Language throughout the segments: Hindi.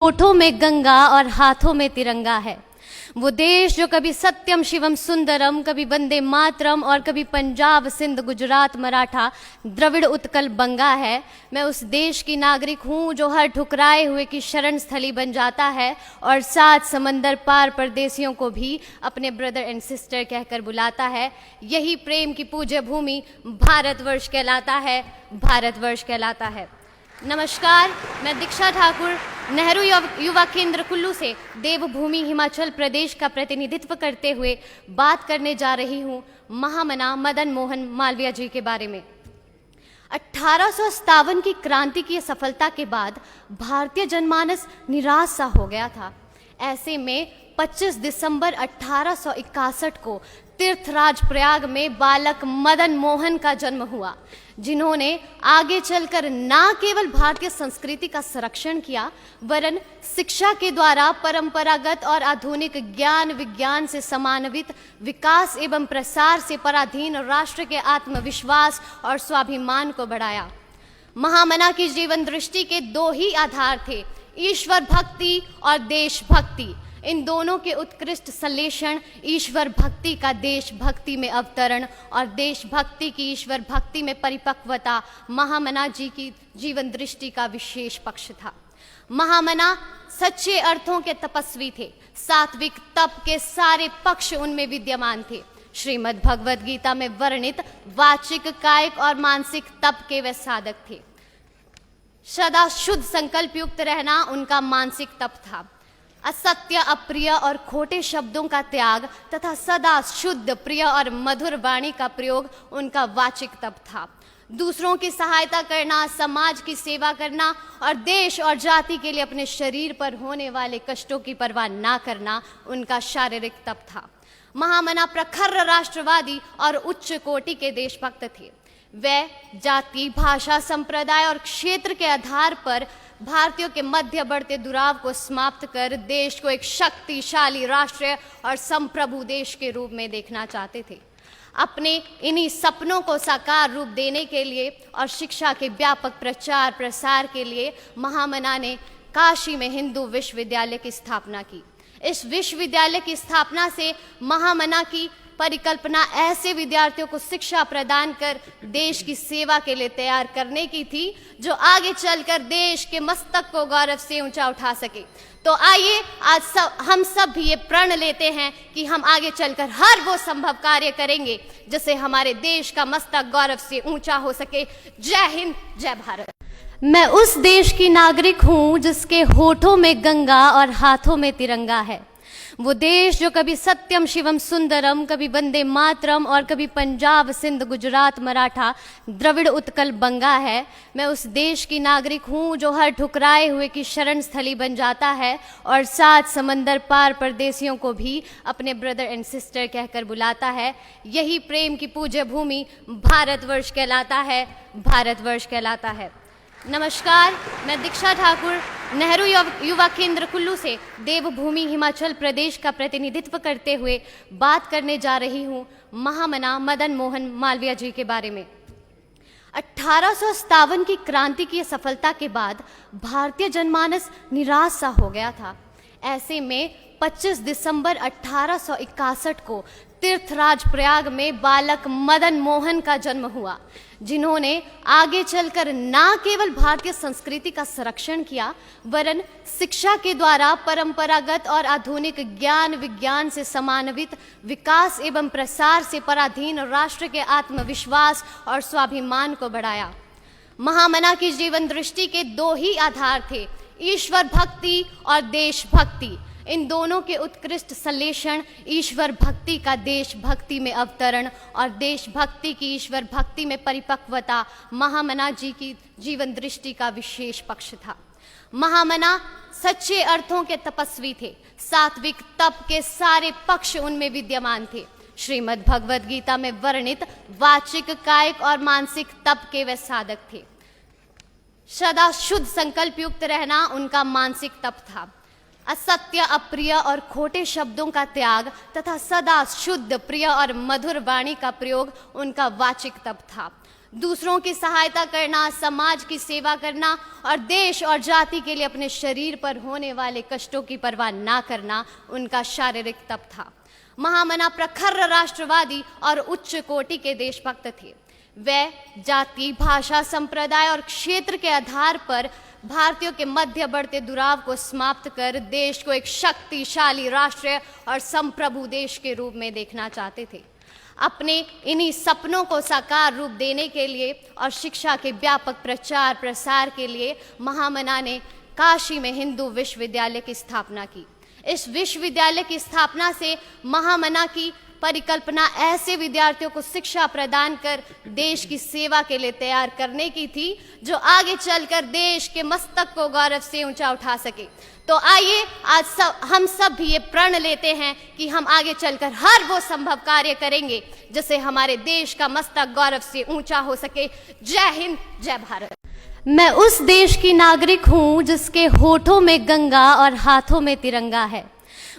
होठों में गंगा और हाथों में तिरंगा है। वो देश जो कभी सत्यम शिवम सुंदरम, कभी वंदे मातरम और कभी पंजाब सिंध गुजरात मराठा द्रविड़ उत्कल बंगा है। मैं उस देश की नागरिक हूँ जो हर ठुकराए हुए की शरण स्थली बन जाता है और सात समंदर पार परदेसियों को भी अपने ब्रदर एंड सिस्टर कहकर बुलाता है। यही प्रेम की पूज्य भूमि भारतवर्ष कहलाता है, भारतवर्ष कहलाता है। नमस्कार, मैं दीक्षा ठाकुर नेहरू युवा केंद्र कुल्लू से देवभूमि हिमाचल प्रदेश का प्रतिनिधित्व करते हुए बात करने जा रही हूँ महामना मदन मोहन मालवीय जी के बारे में। 1857 की क्रांति की सफलता के बाद भारतीय जनमानस निराश सा हो गया था। ऐसे में 25 दिसंबर 1861 को तीर्थराज प्रयाग में बालक मदन मोहन का जन्म हुआ, जिन्होंने आगे चलकर न केवल भारतीय संस्कृति का संरक्षण किया वरन शिक्षा के द्वारा परंपरागत और आधुनिक ज्ञान विज्ञान से समान्वित विकास एवं प्रसार से पराधीन राष्ट्र के आत्मविश्वास और स्वाभिमान को बढ़ाया। महामना की जीवन दृष्टि के दो ही आधार थे, ईश्वर भक्ति और देशभक्ति। इन दोनों के उत्कृष्ट संश्लेषण, ईश्वर भक्ति का देशभक्ति में अवतरण और देशभक्ति की ईश्वर भक्ति में परिपक्वता महामना जी की जीवन दृष्टि का विशेष पक्ष था। महामना सच्चे अर्थों के तपस्वी थे, सात्विक तप के सारे पक्ष उनमें विद्यमान थे। श्रीमद् भगवद गीता में वर्णित वाचिक, कायिक और मानसिक तप के वे साधक थे। सदा शुद्ध संकल्प युक्त रहना उनका मानसिक तप था। असत्य, अप्रिय और खोटे शब्दों का त्याग तथा सदा शुद्ध, प्रिय और मधुर वाणी का प्रयोग उनका वाचिक तप था। दूसरों की सहायता करना, समाज की सेवा करना और देश और जाति के लिए अपने शरीर पर होने वाले कष्टों की परवाह ना करना उनका शारीरिक तप था। महामना प्रखर राष्ट्रवादी और उच्च कोटि के देशभक्त थे। वे जाति, भाषा, संप्रदाय और क्षेत्र के आधार पर भारतीयों के मध्य बढ़ते दुराव को समाप्त कर देश को एक शक्तिशाली राष्ट्र और संप्रभु देश के रूप में देखना चाहते थे। अपने इन्हीं सपनों को साकार रूप देने के लिए और शिक्षा के व्यापक प्रचार प्रसार के लिए महामना ने काशी में हिंदू विश्वविद्यालय की स्थापना की। इस विश्वविद्यालय की स्थापना से महामना की परिकल्पना ऐसे विद्यार्थियों को शिक्षा प्रदान कर देश की सेवा के लिए तैयार करने की थी जो आगे चलकर देश के मस्तक को गौरव से ऊंचा उठा सके। तो आइए आज हम सब भी ये प्रण लेते हैं कि हम आगे चलकर हर वो संभव कार्य करेंगे जिससे हमारे देश का मस्तक गौरव से ऊंचा हो सके। जय हिंद, जय भारत। मैं उस देश की नागरिक हूँ जिसके होठों में गंगा और हाथों में तिरंगा है। वो देश जो कभी सत्यम शिवम सुंदरम, कभी वंदे मातरम और कभी पंजाब सिंध गुजरात मराठा द्रविड़ उत्कल बंगा है। मैं उस देश की नागरिक हूँ जो हर ठुकराए हुए की शरण स्थली बन जाता है और सात समंदर पार परदेसियों को भी अपने ब्रदर एंड सिस्टर कहकर बुलाता है। यही प्रेम की पूज्य भूमि भारतवर्ष कहलाता है, भारतवर्ष कहलाता है। नमस्कार, मैं दीक्षा ठाकुर नेहरू युवा केंद्र कुल्लू से देवभूमि हिमाचल प्रदेश का प्रतिनिधित्व करते हुए बात करने जा रही हूँ महामना मदन मोहन मालवीय जी के बारे में। 1857 की क्रांति की सफलता के बाद भारतीय जनमानस निराश सा हो गया था। ऐसे में 25 दिसंबर 1861 को तीर्थराज प्रयाग में बालक मदन मोहन का जन्म हुआ, जिन्होंने आगे चलकर न केवल भारतीय संस्कृति का संरक्षण किया वरन शिक्षा के द्वारा परंपरागत और आधुनिक ज्ञान विज्ञान से समान्वित विकास एवं प्रसार से पराधीन राष्ट्र के आत्मविश्वास और स्वाभिमान को बढ़ाया। महामना की जीवन दृष्टि के दो ही आधार थे, ईश्वर भक्ति और देशभक्ति। इन दोनों के उत्कृष्ट संश्लेषण, ईश्वर भक्ति का देशभक्ति में अवतरण और देशभक्ति की ईश्वर भक्ति में परिपक्वता महामना जी की जीवन दृष्टि का विशेष पक्ष था। महामना सच्चे अर्थों के तपस्वी थे, सात्विक तप के सारे पक्ष उनमें विद्यमान थे। श्रीमद् भगवद गीता में वर्णित वाचिक, कायिक और मानसिक तप के वे साधक थे। सदा शुद्ध संकल्प युक्त रहना उनका मानसिक तप था। असत्य, अप्रिय और खोटे शब्दों का त्याग तथा सदा शुद्ध, प्रिय और मधुर वाणी का प्रयोग उनका वाचिक तप था। दूसरों की सहायता करना, समाज की सेवा करना और देश और जाति के लिए अपने शरीर पर होने वाले कष्टों की परवाह ना करना उनका शारीरिक तप था। महामना प्रखर राष्ट्रवादी और उच्च कोटि के देशभक्त थे। वे जाति, भाषा, संप्रदाय और क्षेत्र के आधार पर भारतीयों के मध्य बढ़ते दुराव को समाप्त कर देश को एक शक्तिशाली राष्ट्र और संप्रभु देश के रूप में देखना चाहते थे। अपने इन्हीं सपनों को साकार रूप देने के लिए और शिक्षा के व्यापक प्रचार प्रसार के लिए महामना ने काशी में हिंदू विश्वविद्यालय की स्थापना की। इस विश्वविद्यालय की स्थापना से महामना की परिकल्पना ऐसे विद्यार्थियों को शिक्षा प्रदान कर देश की सेवा के लिए तैयार करने की थी जो आगे चलकर देश के मस्तक को गौरव से ऊंचा उठा सके। तो आइए आज हम सब भी ये प्रण लेते हैं कि हम आगे चलकर हर वो संभव कार्य करेंगे जिससे हमारे देश का मस्तक गौरव से ऊंचा हो सके। जय हिंद, जय भारत। मैं उस देश की नागरिक हूँ जिसके होठों में गंगा और हाथों में तिरंगा है।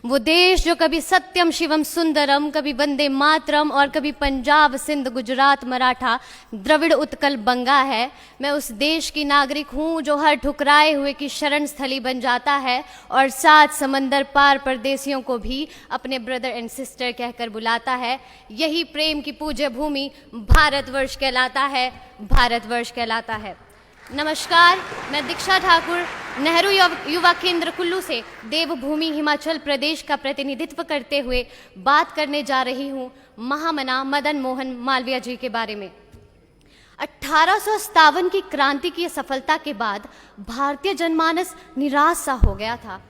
वो देश जो कभी सत्यम शिवम सुंदरम, कभी वंदे मातरम और कभी पंजाब, सिंध, गुजरात, मराठा, द्रविड़, उत्कल, बंगा है। मैं उस देश की नागरिक हूँ जो हर ठुकराए हुए की शरण स्थली बन जाता है और 7 समंदर पार परदेसियों को भी अपने ब्रदर एंड सिस्टर कहकर बुलाता है। यही प्रेम की पूज्य भूमि भारतवर्ष कहलाता है, भारतवर्ष कहलाता है। नमस्कार, मैं दीक्षा ठाकुर नेहरू युवा केंद्र कुल्लू से देवभूमि हिमाचल प्रदेश का प्रतिनिधित्व करते हुए बात करने जा रही हूँ महामना मदन मोहन मालवीय जी के बारे में। 1857 की क्रांति की सफलता के बाद भारतीय जनमानस निराश सा हो गया था।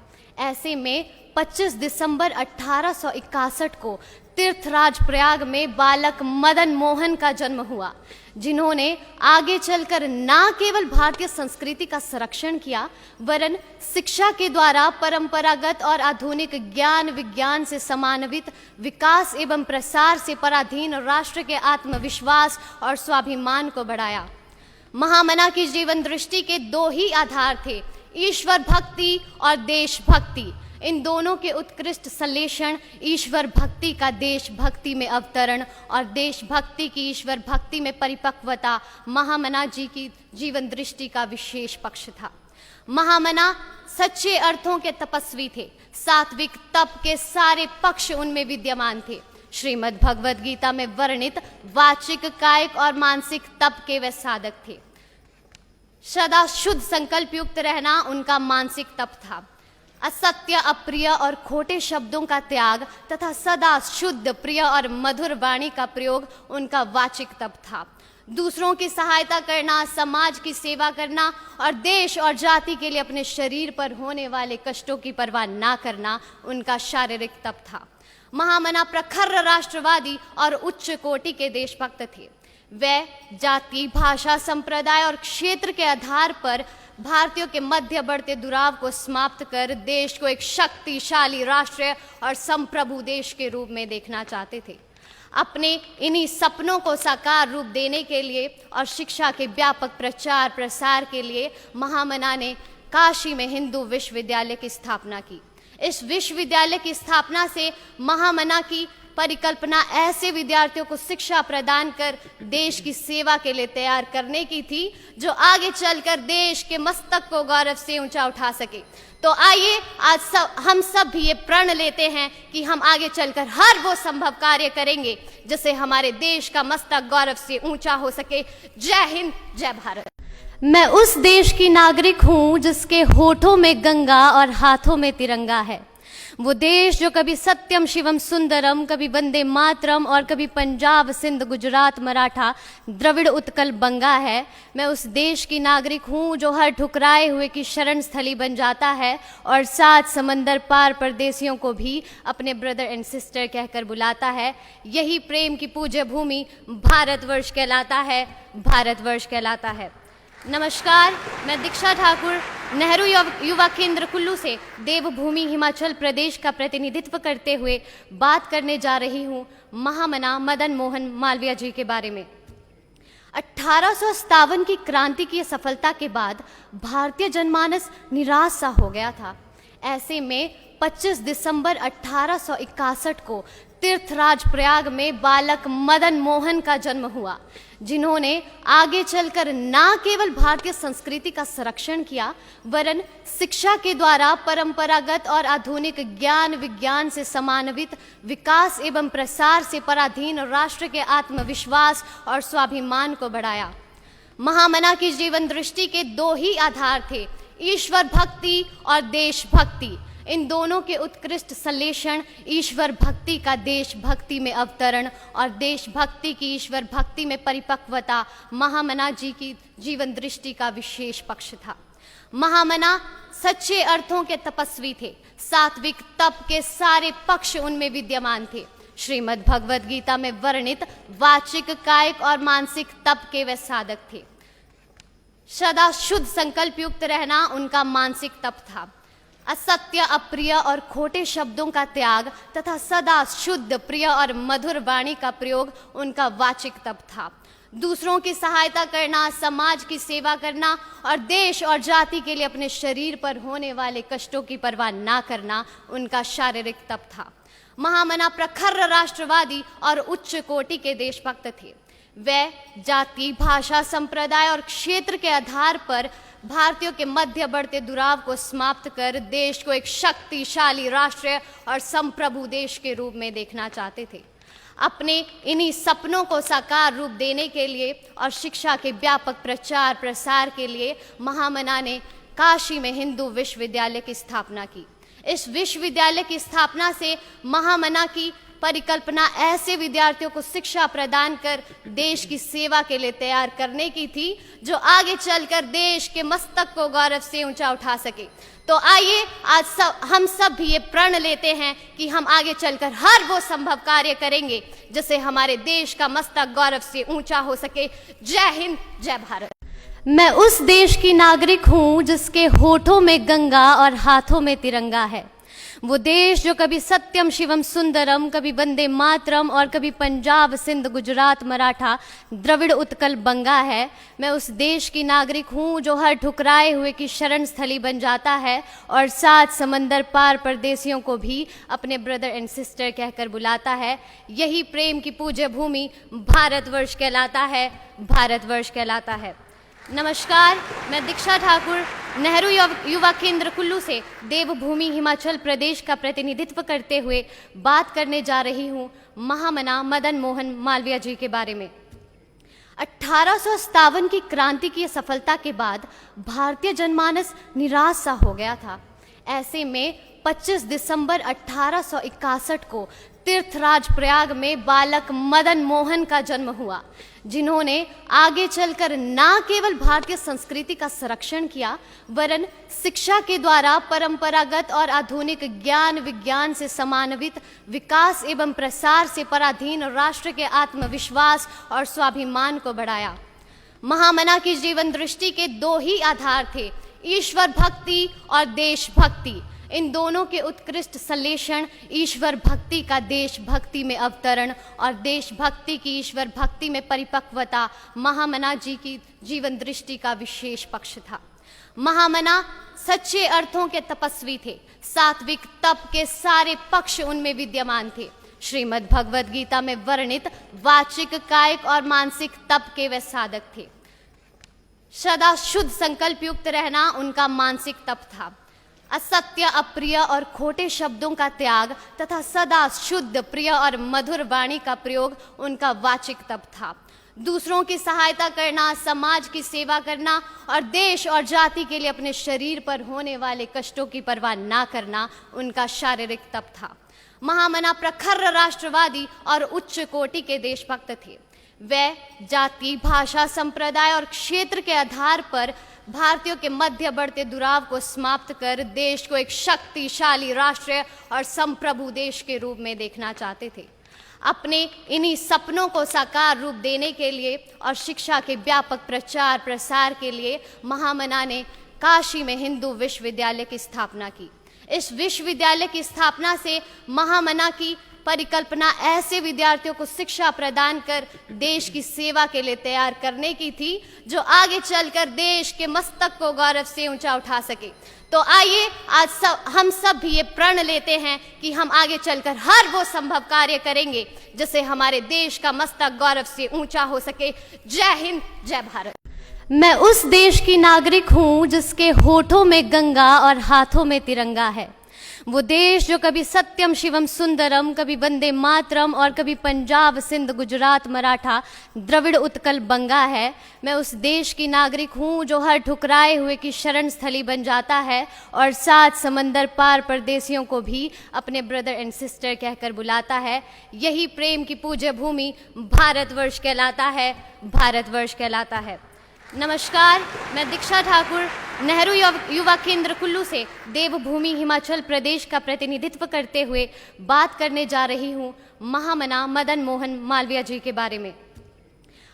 ऐसे में 25 दिसंबर 1861 को तीर्थराज प्रयाग में बालक मदन मोहन का जन्म हुआ, जिन्होंने आगे चलकर न केवल भारतीय संस्कृति का संरक्षण किया वरन शिक्षा के द्वारा परंपरागत और आधुनिक ज्ञान विज्ञान से समान्वित विकास एवं प्रसार से पराधीन राष्ट्र के आत्मविश्वास और स्वाभिमान को बढ़ाया। महामना की जीवन दृष्टि के 2 ही आधार थे, ईश्वर भक्ति और देशभक्ति। इन दोनों के उत्कृष्ट संश्लेषण, ईश्वर भक्ति का देशभक्ति में अवतरण और देशभक्ति की ईश्वर भक्ति में परिपक्वता महामना जी की जीवन दृष्टि का विशेष पक्ष था। महामना सच्चे अर्थों के तपस्वी थे। सात्विक तप के सारे पक्ष उनमें विद्यमान थे। श्रीमद् भगवद गीता में वर्णित वाचिक, कायिक और मानसिक तप के वे साधक थे। सदा शुद्ध संकल्प युक्त रहना उनका मानसिक तप था। असत्य, अप्रिय और खोटे शब्दों का त्याग तथा सदा शुद्ध, प्रिय और मधुर वाणी का प्रयोग उनका वाचिक तप था। दूसरों की सहायता करना, समाज की सेवा करना और देश और जाति के लिए अपने शरीर पर होने वाले कष्टों की परवाह ना करना उनका शारीरिक तप था। महामना प्रखर राष्ट्रवादी और उच्च कोटि के देशभक्त थे। वे जाति, भाषा, संप्रदाय और क्षेत्र के आधार पर भारतीयों के मध्य बढ़ते दुराव को समाप्त कर देश को एक शक्तिशाली राष्ट्र और संप्रभु देश के रूप में देखना चाहते थे। अपने इन्हीं सपनों को साकार रूप देने के लिए और शिक्षा के व्यापक प्रचार प्रसार के लिए महामना ने काशी में हिंदू विश्वविद्यालय की स्थापना की। इस विश्वविद्यालय की स्थापना से महामना की परिकल्पना ऐसे विद्यार्थियों को शिक्षा प्रदान कर देश की सेवा के लिए तैयार करने की थी जो आगे चलकर देश के मस्तक को गौरव से ऊंचा उठा सके। तो आइए आज हम सब भी ये प्रण लेते हैं कि हम आगे चलकर हर वो संभव कार्य करेंगे जिससे हमारे देश का मस्तक गौरव से ऊंचा हो सके। जय हिंद, जय भारत। मैं उस देश की नागरिक हूँ जिसके होठों में गंगा और हाथों में तिरंगा है। वो देश जो कभी सत्यम शिवम सुंदरम, कभी वंदे मातरम और कभी पंजाब, सिंध, गुजरात, मराठा, द्रविड़, उत्कल, बंगा है। मैं उस देश की नागरिक हूँ जो हर ठुकराए हुए की शरण स्थली बन जाता है और 7 समंदर पार परदेसियों को भी अपने ब्रदर एंड सिस्टर कहकर बुलाता है। यही प्रेम की पूज्य भूमि भारतवर्ष कहलाता है, भारतवर्ष कहलाता है। नमस्कार, मैं दीक्षा ठाकुर नेहरू युवा केंद्र कुल्लू से देवभूमि हिमाचल प्रदेश का प्रतिनिधित्व करते हुए बात करने जा रही हूँ महामना मदन मोहन मालवीय जी के बारे में। 1857 की क्रांति की सफलता के बाद भारतीय जनमानस निराश सा हो गया था। ऐसे में 25 दिसंबर 1861 को तीर्थराज प्रयाग में बालक मदन मोहन का जन्म हुआ, जिन्होंने आगे चलकर न केवल भारतीय संस्कृति का संरक्षण किया, वरन शिक्षा के द्वारा परंपरागत और आधुनिक ज्ञान विज्ञान से समान्वित विकास एवं प्रसार से पराधीन राष्ट्र के आत्मविश्वास और स्वाभिमान को बढ़ाया। महामना की जीवन दृष्टि के दो ही आधार थे, ईश्वर भक्ति और देशभक्ति। इन दोनों के उत्कृष्ट संश्लेषण, ईश्वर भक्ति का देशभक्ति में अवतरण और देशभक्ति की ईश्वर भक्ति में परिपक्वता महामना जी की जीवन दृष्टि का विशेष पक्ष था। महामना सच्चे अर्थों के तपस्वी थे। सात्विक तप के सारे पक्ष उनमें विद्यमान थे। श्रीमद् भगवद गीता में वर्णित वाचिक, कायिक और मानसिक तप के वे साधक थे। सदा शुद्ध संकल्प युक्त रहना उनका मानसिक तप था। असत्य, अप्रिय और खोटे शब्दों का त्याग तथा सदा शुद्ध, प्रिय और मधुर वाणी का प्रयोग उनका वाचिक तप था। दूसरों की सहायता करना, समाज की सेवा करना और देश और जाति के लिए अपने शरीर पर होने वाले कष्टों की परवाह ना करना उनका शारीरिक तप था। महामना प्रखर राष्ट्रवादी और उच्च कोटि के देशभक्त थे। वे जाति, भाषा, संप्रदाय और क्षेत्र के आधार पर भारतीयों के मध्य बढ़ते दुराव को समाप्त कर देश को एक शक्तिशाली राष्ट्र और संप्रभु देश के रूप में देखना चाहते थे। अपने इन्हीं सपनों को साकार रूप देने के लिए और शिक्षा के व्यापक प्रचार प्रसार के लिए महामना ने काशी में हिंदू विश्वविद्यालय की स्थापना की। इस विश्वविद्यालय की स्थापना से महामना की परिकल्पना ऐसे विद्यार्थियों को शिक्षा प्रदान कर देश की सेवा के लिए तैयार करने की थी, जो आगे चलकर देश के मस्तक को गौरव से ऊंचा उठा सके। तो आइए आज हम सब भी ये प्रण लेते हैं कि हम आगे चलकर हर वो संभव कार्य करेंगे जिससे हमारे देश का मस्तक गौरव से ऊंचा हो सके। जय हिंद, जय भारत। मैं उस देश की नागरिक हूँ जिसके होठों में गंगा और हाथों में तिरंगा है। वो देश जो कभी सत्यम शिवम सुंदरम, कभी वंदे मातरम और कभी पंजाब, सिंध, गुजरात, मराठा, द्रविड़, उत्कल, बंगा है। मैं उस देश की नागरिक हूँ जो हर ठुकराए हुए की शरण स्थली बन जाता है और 7 समंदर पार परदेसियों को भी अपने ब्रदर एंड सिस्टर कहकर बुलाता है। यही प्रेम की पूज्य भूमि भारतवर्ष कहलाता है, भारतवर्ष कहलाता है। नमस्कार, मैं दीक्षा ठाकुर नेहरू युवा केंद्र कुल्लू से देवभूमि हिमाचल प्रदेश का प्रतिनिधित्व करते हुए बात करने जा रही हूँ महामना मदन मोहन मालवीय जी के बारे में। 1857 की क्रांति की सफलता के बाद भारतीय जनमानस निराश सा हो गया था। ऐसे में 25 दिसंबर 1861 को तीर्थराज प्रयाग में बालक मदन मोहन का जन्म हुआ, जिन्होंने आगे चलकर न केवल भारतीय संस्कृति का संरक्षण किया, वरन शिक्षा के द्वारा परंपरागत और आधुनिक ज्ञान विज्ञान से समान्वित विकास एवं प्रसार से पराधीन राष्ट्र के आत्मविश्वास और स्वाभिमान को बढ़ाया। महामना की जीवन दृष्टि के दो ही आधार थे, ईश्वर भक्ति और देशभक्ति। इन दोनों के उत्कृष्ट संश्लेषण, ईश्वर भक्ति का देशभक्ति में अवतरण और देशभक्ति की ईश्वर भक्ति में परिपक्वता महामना जी की जीवन दृष्टि का विशेष पक्ष था। महामना सच्चे अर्थों के तपस्वी थे। सात्विक तप के सारे पक्ष उनमें विद्यमान थे। श्रीमद् भगवद गीता में वर्णित वाचिक, कायिक और मानसिक तप के वे साधक थे। सदा शुद्ध संकल्प युक्त रहना उनका मानसिक तप था। असत्य, अप्रिय और खोटे शब्दों का त्याग तथा सदा शुद्ध, प्रिय और मधुर वाणी का प्रयोग उनका वाचिक तप था। दूसरों की सहायता करना, समाज की सेवा करना और देश और जाति के लिए अपने शरीर पर होने वाले कष्टों की परवाह ना करना उनका शारीरिक तप था। महामना प्रखर राष्ट्रवादी और उच्च कोटि के देशभक्त थे। वे जाति, भाषा, संप्रदाय और क्षेत्र के आधार पर भारतीयों के मध्य बढ़ते दुराव को समाप्त कर देश को एक शक्तिशाली राष्ट्र और संप्रभु देश के रूप में देखना चाहते थे। अपने इन्हीं सपनों को साकार रूप देने के लिए और शिक्षा के व्यापक प्रचार प्रसार के लिए महामना ने काशी में हिंदू विश्वविद्यालय की स्थापना की। इस विश्वविद्यालय की स्थापना से महामना की परिकल्पना ऐसे विद्यार्थियों को शिक्षा प्रदान कर देश की सेवा के लिए तैयार करने की थी जो आगे चलकर देश के मस्तक को गौरव से ऊंचा उठा सके। तो आइए आज हम सब भी ये प्रण लेते हैं कि हम आगे चलकर हर वो संभव कार्य करेंगे जिससे हमारे देश का मस्तक गौरव से ऊंचा हो सके। जय हिंद, जय भारत। मैं उस देश की नागरिक हूँ जिसके होठों में गंगा और हाथों में तिरंगा है। वो देश जो कभी सत्यम शिवम सुंदरम, कभी वंदे मातरम और कभी पंजाब सिंध गुजरात मराठा द्रविड़ उत्कल बंगा है। मैं उस देश की नागरिक हूँ जो हर ठुकराए हुए की शरण स्थली बन जाता है और 7 समंदर पार परदेसियों को भी अपने ब्रदर एंड सिस्टर कहकर बुलाता है। यही प्रेम की पूज्य भूमि भारतवर्ष कहलाता है, भारतवर्ष कहलाता है। नमस्कार, मैं दीक्षा ठाकुर नेहरू युवा केंद्र कुल्लू से देवभूमि हिमाचल प्रदेश का प्रतिनिधित्व करते हुए बात करने जा रही हूँ महामना मदन मोहन मालवीय जी के बारे में।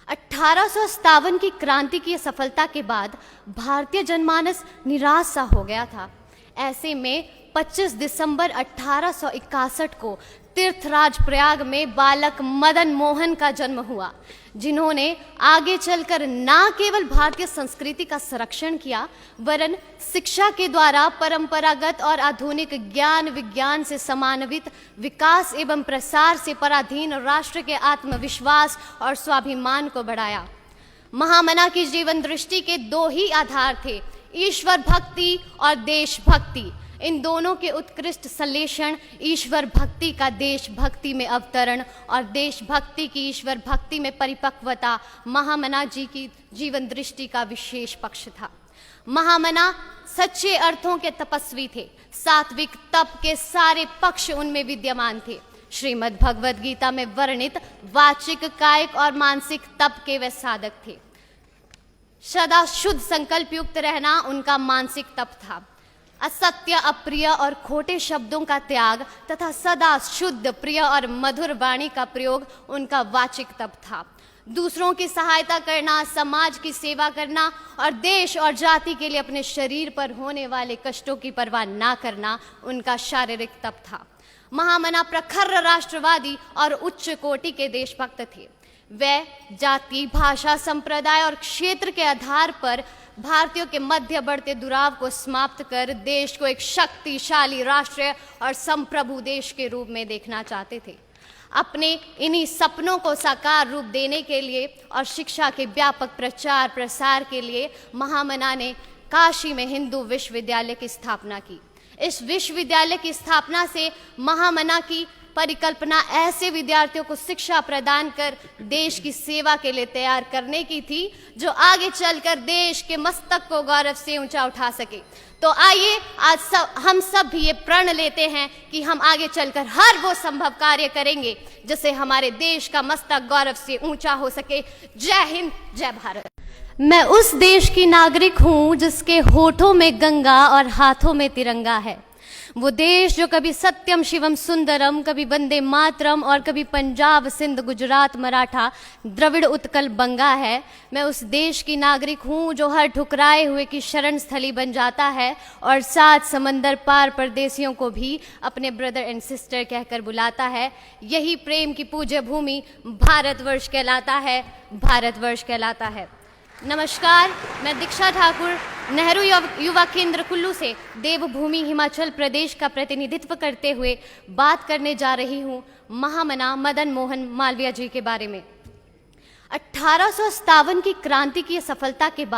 1857 की क्रांति की सफलता के बाद भारतीय जनमानस निराश सा हो गया था। ऐसे में 25 दिसंबर 1861 को तीर्थराज प्रयाग में बालक मदन मोहन का जन्म हुआ, जिन्होंने आगे चलकर न केवल भारतीय संस्कृति का संरक्षण किया वरन शिक्षा के द्वारा परंपरागत और आधुनिक ज्ञान विज्ञान से समान्वित विकास एवं प्रसार से पराधीन राष्ट्र के आत्मविश्वास और स्वाभिमान को बढ़ाया। महामना की जीवन दृष्टि के 2 ही आधार थे, ईश्वर भक्ति और देशभक्ति। इन दोनों के उत्कृष्ट संश्लेषण ईश्वर भक्ति का देशभक्ति में अवतरण और देशभक्ति की ईश्वर भक्ति में परिपक्वता महामना जी की जीवन दृष्टि का विशेष पक्ष था। महामना सच्चे अर्थों के तपस्वी थे। सात्विक तप के सारे पक्ष उनमें विद्यमान थे। श्रीमद् भगवद गीता में वर्णित वाचिक, कायिक और मानसिक तप के वे साधक थे। सदा शुद्ध संकल्प युक्त रहना उनका मानसिक तप था। असत्य, अप्रिय और खोटे शब्दों का त्याग तथा सदा शुद्ध, प्रिय और मधुर वाणी का प्रयोग उनका वाचिक तप था। दूसरों की सहायता करना, समाज की सेवा करना और देश और जाति के लिए अपने शरीर पर होने वाले कष्टों की परवाह ना करना उनका शारीरिक तप था। महामना प्रखर राष्ट्रवादी और उच्च कोटि के देशभक्त थे। वे जाति, भाषा, संप्रदाय और क्षेत्र के आधार पर भारतीयों के मध्य बढ़ते दुराव को समाप्त कर देश को एक शक्तिशाली राष्ट्र और संप्रभु देश के रूप में देखना चाहते थे। अपने इन्हीं सपनों को साकार रूप देने के लिए और शिक्षा के व्यापक प्रचार प्रसार के लिए महामना ने काशी में हिंदू विश्वविद्यालय की स्थापना की। इस विश्वविद्यालय की स्थापना से महामना की परिकल्पना ऐसे विद्यार्थियों को शिक्षा प्रदान कर देश की सेवा के लिए तैयार करने की थी जो आगे चलकर देश के मस्तक को गौरव से ऊंचा उठा सके। तो आइए आज हम सब भी ये प्रण लेते हैं कि हम आगे चलकर हर वो संभव कार्य करेंगे जिससे हमारे देश का मस्तक गौरव से ऊंचा हो सके। जय हिंद, जय भारत। मैं उस देश की नागरिक हूँ जिसके होठों में गंगा और हाथों में तिरंगा है। वो देश जो कभी सत्यम शिवम सुंदरम, कभी वंदे मातरम और कभी पंजाब सिंध गुजरात मराठा द्रविड़ उत्कल बंगा है। मैं उस देश की नागरिक हूँ जो हर ठुकराए हुए की शरण स्थली बन जाता है और 7 समंदर पार परदेसियों को भी अपने ब्रदर एंड सिस्टर कहकर बुलाता है। यही प्रेम की पूज्य भूमि भारतवर्ष कहलाता है, भारतवर्ष कहलाता है। नमस्कार, मैं दीक्षा ठाकुर नेहरू युवा केंद्र कुल्लू से देवभूमि हिमाचल प्रदेश का प्रतिनिधित्व करते हुए बात करने जा रही हूँ महामना मदन मोहन मालवीय जी के बारे में। 1857 की क्रांति की सफलता के बाद